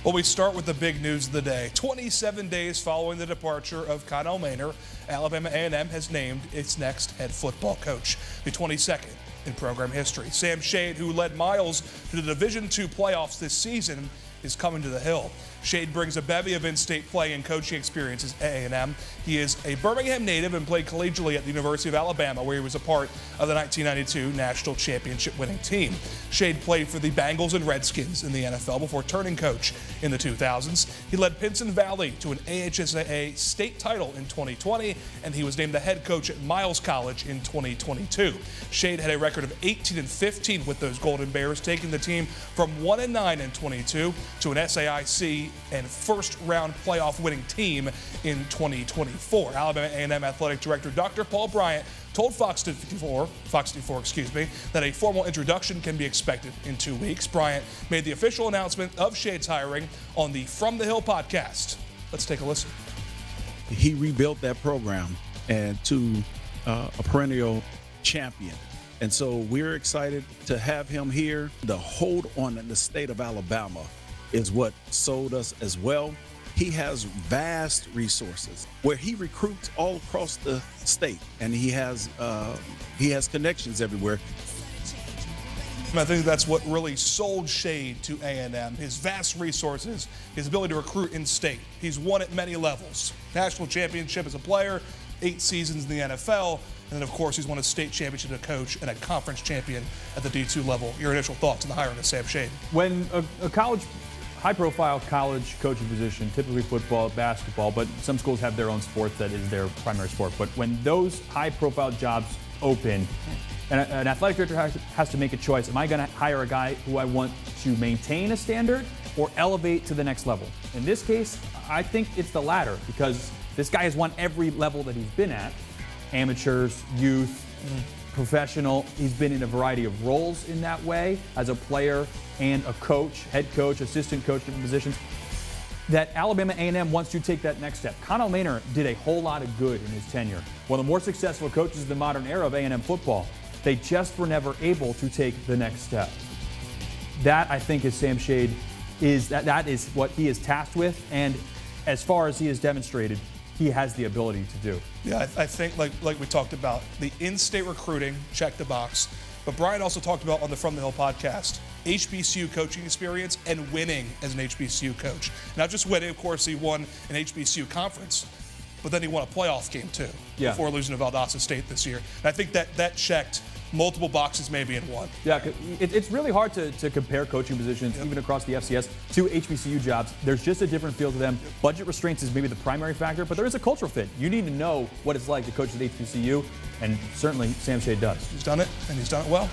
Well, we start with the big news of the day. 27 days following the departure of Connell Maynor, Alabama A&M has named its next head football coach, the 22nd in program history. Sam Shade, who led Miles to the Division II playoffs this season, is coming to the Hill. Shade brings a bevy of in-state play and coaching experiences at A&M. He is a Birmingham native and played collegiately at the University of Alabama, where he was a part of the 1992 National Championship winning team. Shade played for the Bengals and Redskins in the NFL before turning coach in the 2000s. He led Pinson Valley to an AHSAA state title in 2020, and he was named the head coach at Miles College in 2022. Shade had a record of 18-15 with those Golden Bears, taking the team from 1-9 in 22 to an SIAC and first-round playoff winning team in 2024. Alabama A&M Athletic Director Dr. Paul Bryant told Fox 54, that a formal introduction can be expected in 2 weeks. Bryant made the official announcement of Shade's hiring on the From the Hill podcast. Let's take a listen. He rebuilt that program and to a perennial champion. And so we're excited to have him here. The hold on in the state of Alabama is what sold us as well. He has vast resources where he recruits all across the state, and he has connections everywhere. And I think that's what really sold Shade to A&M, his vast resources, his ability to recruit in state. He's won at many levels. National championship as a player, 8 seasons in the NFL, and then of course he's won a state championship as a coach and a conference champion at the D2 level. Your initial thoughts on the hiring of Sam Shade? When a high-profile college coaching position, typically football, basketball, but some schools have their own sport that is their primary sport. But when those high-profile jobs open, an athletic director has to make a choice. Am I going to hire a guy who I want to maintain a standard or elevate to the next level? In this case, I think it's the latter, because this guy has won every level that he's been at. Amateurs, youth, professional. He's been in a variety of roles in that way as a player and a coach, head coach, assistant coach, different positions. That Alabama A&M wants to take that next step. Connell Maynor did a whole lot of good in his tenure. One of the more successful coaches in the modern era of A&M football. They just were never able to take the next step. That, I think, is Sam Shade, that is what he is tasked with, and as far as he has demonstrated, he has the ability to do. Yeah, I think like we talked about, the in-state recruiting, check the box. But Brian also talked about on the From the Hill podcast, HBCU coaching experience and winning as an HBCU coach. Not just winning, of course, he won an HBCU conference, but then he won a playoff game too, before losing to Valdosta State this year. And I think that checked multiple boxes maybe in one. Yeah, it's really hard to compare coaching positions, even across the FCS, to HBCU jobs. There's just a different feel to them. Budget restraints is maybe the primary factor, but there is a cultural fit. You need to know what it's like to coach at HBCU, and certainly Sam Shade does. He's done it, and he's done it well.